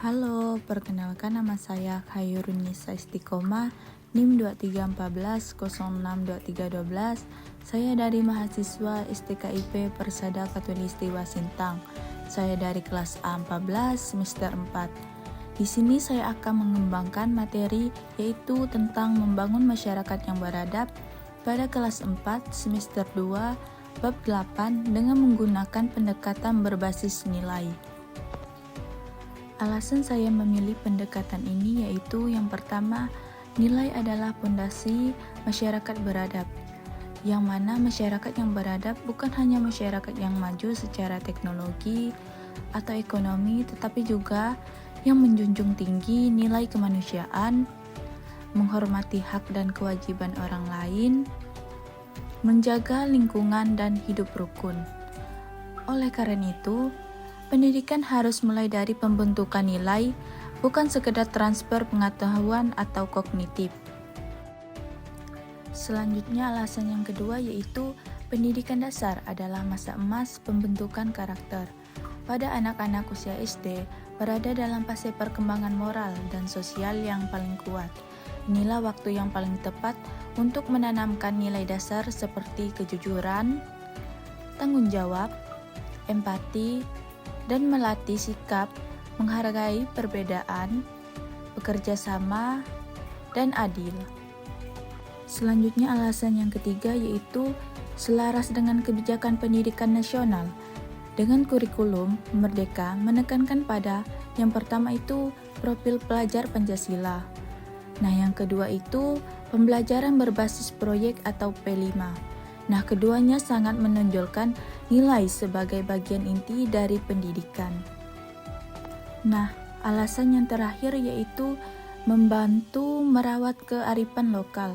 Halo, perkenalkan nama saya Khairunisa Istiqomah, NIM 2314062312. Saya dari mahasiswa STKIP Persada Khatulistiwa Sintang. Saya dari kelas A14 semester 4. Di sini saya akan mengembangkan materi yaitu tentang membangun masyarakat yang beradab pada kelas 4 semester 2 bab 8 dengan menggunakan pendekatan berbasis nilai. Alasan saya memilih pendekatan ini yaitu yang pertama, nilai adalah fondasi masyarakat beradab. Yang mana masyarakat yang beradab bukan hanya masyarakat yang maju secara teknologi atau ekonomi, tetapi juga yang menjunjung tinggi nilai kemanusiaan, menghormati hak dan kewajiban orang lain, menjaga lingkungan dan hidup rukun. Oleh karena itu, pendidikan harus mulai dari pembentukan nilai, bukan sekedar transfer pengetahuan atau kognitif. Selanjutnya alasan yang kedua yaitu pendidikan dasar adalah masa emas pembentukan karakter. Pada anak-anak usia SD berada dalam fase perkembangan moral dan sosial yang paling kuat. Inilah waktu yang paling tepat untuk menanamkan nilai dasar seperti kejujuran, tanggung jawab, empati, dan melatih sikap menghargai perbedaan, bekerja sama, dan adil. Selanjutnya alasan yang ketiga yaitu selaras dengan kebijakan pendidikan nasional. Dengan kurikulum Merdeka menekankan pada yang pertama itu profil pelajar Pancasila. Nah, yang kedua itu pembelajaran berbasis proyek atau P5. Nah, keduanya sangat menonjolkan nilai sebagai bagian inti dari pendidikan. Nah, alasan yang terakhir yaitu membantu merawat kearifan lokal.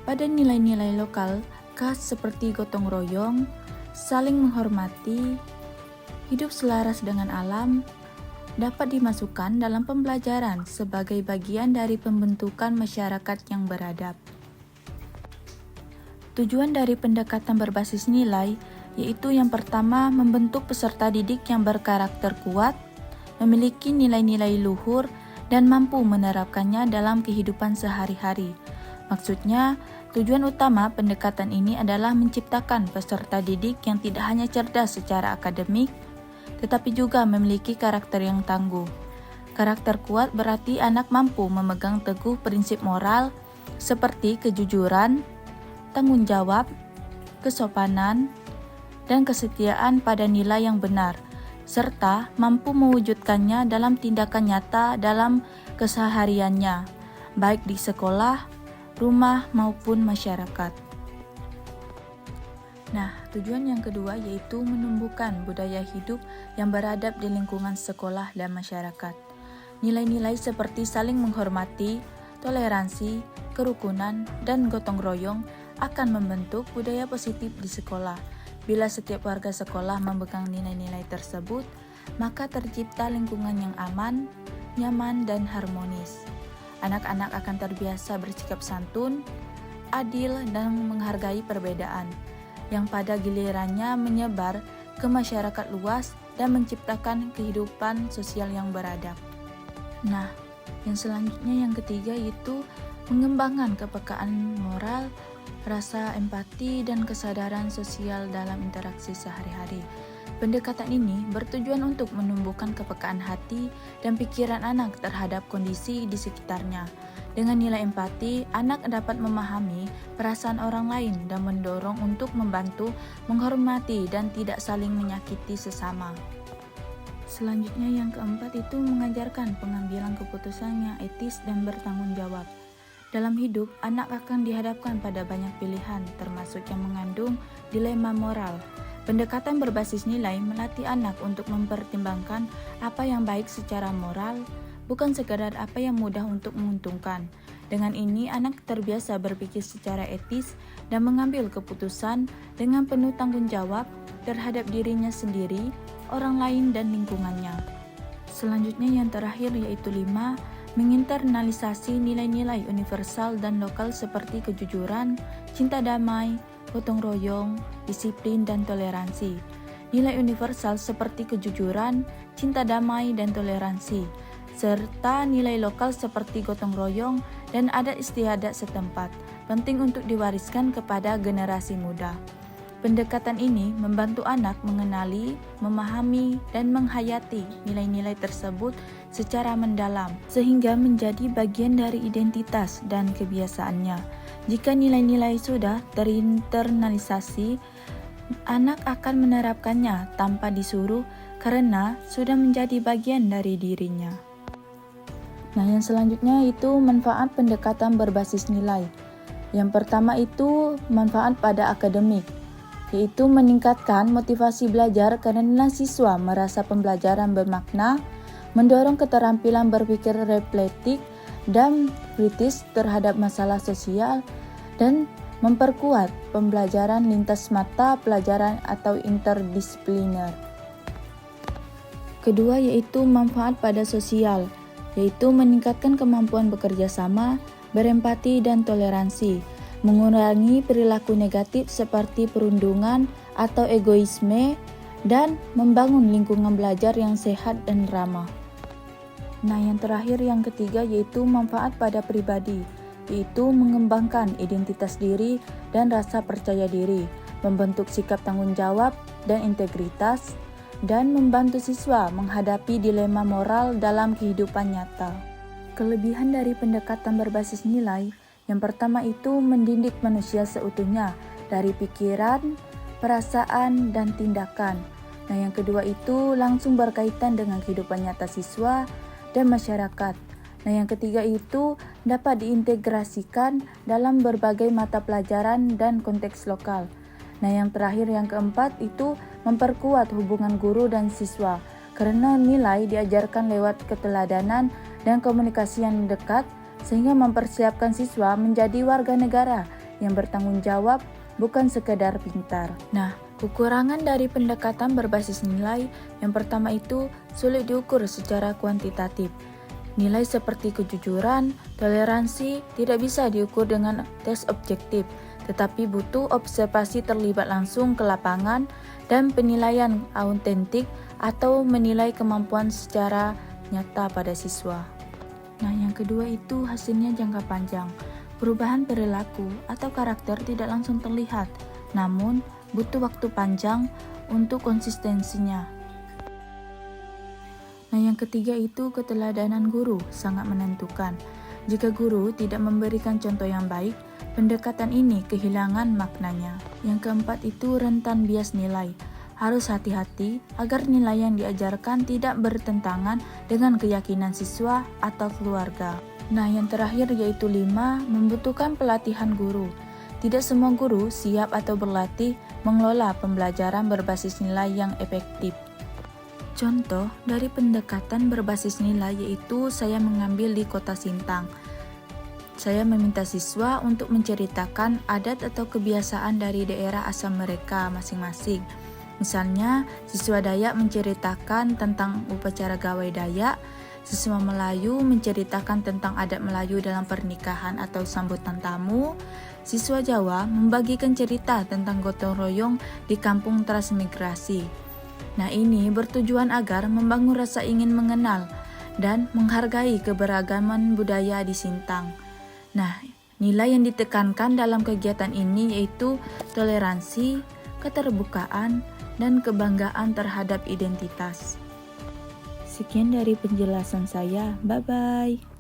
Pada nilai-nilai lokal khas seperti gotong royong, saling menghormati, hidup selaras dengan alam, dapat dimasukkan dalam pembelajaran sebagai bagian dari pembentukan masyarakat yang beradab. Tujuan dari pendekatan berbasis nilai yaitu yang pertama membentuk peserta didik yang berkarakter kuat, memiliki nilai-nilai luhur, dan mampu menerapkannya dalam kehidupan sehari-hari. Maksudnya, tujuan utama pendekatan ini adalah menciptakan peserta didik yang tidak hanya cerdas secara akademik, tetapi juga memiliki karakter yang tangguh. Karakter kuat berarti anak mampu memegang teguh prinsip moral seperti kejujuran, tanggung jawab, kesopanan, dan kesetiaan pada nilai yang benar, serta mampu mewujudkannya dalam tindakan nyata dalam kesehariannya, baik di sekolah, rumah, maupun masyarakat. Nah, tujuan yang kedua yaitu menumbuhkan budaya hidup yang beradab di lingkungan sekolah dan masyarakat. Nilai-nilai seperti saling menghormati, toleransi, kerukunan, dan gotong royong akan membentuk budaya positif di sekolah. Bila setiap warga sekolah memegang nilai-nilai tersebut, maka tercipta lingkungan yang aman, nyaman, dan harmonis. Anak-anak akan terbiasa bersikap santun, adil, dan menghargai perbedaan, yang pada gilirannya menyebar ke masyarakat luas dan menciptakan kehidupan sosial yang beradab. Nah, yang selanjutnya yang ketiga yaitu mengembangkan kepekaan moral, rasa empati, dan kesadaran sosial dalam interaksi sehari-hari. Pendekatan ini bertujuan untuk menumbuhkan kepekaan hati dan pikiran anak terhadap kondisi di sekitarnya. Dengan nilai empati, anak dapat memahami perasaan orang lain dan mendorong untuk membantu, menghormati, dan tidak saling menyakiti sesama. Selanjutnya yang keempat itu mengajarkan pengambilan keputusan yang etis dan bertanggung jawab. Dalam hidup, anak akan dihadapkan pada banyak pilihan, termasuk yang mengandung dilema moral. Pendekatan berbasis nilai melatih anak untuk mempertimbangkan apa yang baik secara moral, bukan sekadar apa yang mudah untuk menguntungkan. Dengan ini, anak terbiasa berpikir secara etis dan mengambil keputusan dengan penuh tanggung jawab terhadap dirinya sendiri, orang lain, dan lingkungannya. Selanjutnya yang terakhir yaitu 5. Menginternalisasi nilai-nilai universal dan lokal seperti kejujuran, cinta damai, gotong royong, disiplin, dan toleransi. Nilai universal seperti kejujuran, cinta damai, dan toleransi serta nilai lokal seperti gotong royong dan adat istiadat setempat, penting untuk diwariskan kepada generasi muda. Pendekatan ini membantu anak mengenali, memahami, dan menghayati nilai-nilai tersebut secara mendalam, sehingga menjadi bagian dari identitas dan kebiasaannya. Jika nilai-nilai sudah terinternalisasi, anak akan menerapkannya tanpa disuruh karena sudah menjadi bagian dari dirinya. Nah, yang selanjutnya itu manfaat pendekatan berbasis nilai. Yang pertama itu manfaat pada akademik, yaitu meningkatkan motivasi belajar karena siswa merasa pembelajaran bermakna, mendorong keterampilan berpikir reflektif dan kritis terhadap masalah sosial, dan memperkuat pembelajaran lintas mata pelajaran atau interdisipliner. Kedua yaitu manfaat pada sosial, yaitu meningkatkan kemampuan bekerja sama, berempati dan toleransi, mengurangi perilaku negatif seperti perundungan atau egoisme, dan membangun lingkungan belajar yang sehat dan ramah. Nah, yang terakhir yang ketiga yaitu manfaat pada pribadi, yaitu mengembangkan identitas diri dan rasa percaya diri, membentuk sikap tanggung jawab dan integritas, dan membantu siswa menghadapi dilema moral dalam kehidupan nyata. Kelebihan dari pendekatan berbasis nilai, yang pertama itu mendidik manusia seutuhnya dari pikiran, perasaan, dan tindakan. Nah, yang kedua itu langsung berkaitan dengan kehidupan nyata siswa dan masyarakat. Nah, yang ketiga itu dapat diintegrasikan dalam berbagai mata pelajaran dan konteks lokal. Nah, yang terakhir yang keempat itu memperkuat hubungan guru dan siswa karena nilai diajarkan lewat keteladanan dan komunikasi yang dekat, sehingga mempersiapkan siswa menjadi warga negara yang bertanggung jawab, bukan sekedar pintar. Nah, kekurangan dari pendekatan berbasis nilai yang pertama itu sulit diukur secara kuantitatif. Nilai seperti kejujuran, toleransi tidak bisa diukur dengan tes objektif, tetapi butuh observasi terlibat langsung ke lapangan dan penilaian autentik atau menilai kemampuan secara nyata pada siswa. Nah, yang kedua itu hasilnya jangka panjang. Perubahan perilaku atau karakter tidak langsung terlihat, namun butuh waktu panjang untuk konsistensinya. Nah, yang ketiga itu keteladanan guru sangat menentukan. Jika guru tidak memberikan contoh yang baik, pendekatan ini kehilangan maknanya. Yang keempat itu rentan bias nilai. Harus hati-hati agar nilai yang diajarkan tidak bertentangan dengan keyakinan siswa atau keluarga. Nah, yang terakhir yaitu 5, membutuhkan pelatihan guru. Tidak semua guru siap atau berlatih mengelola pembelajaran berbasis nilai yang efektif. Contoh dari pendekatan berbasis nilai yaitu saya mengambil di Kota Sintang. Saya meminta siswa untuk menceritakan adat atau kebiasaan dari daerah asal mereka masing-masing. Misalnya, siswa Dayak menceritakan tentang upacara gawai Dayak, siswa Melayu menceritakan tentang adat Melayu dalam pernikahan atau sambutan tamu, siswa Jawa membagikan cerita tentang gotong royong di kampung transmigrasi. Nah, ini bertujuan agar membangun rasa ingin mengenal dan menghargai keberagaman budaya di Sintang. Nah, nilai yang ditekankan dalam kegiatan ini yaitu toleransi, keterbukaan, dan kebanggaan terhadap identitas. Sekian dari penjelasan saya. Bye-bye.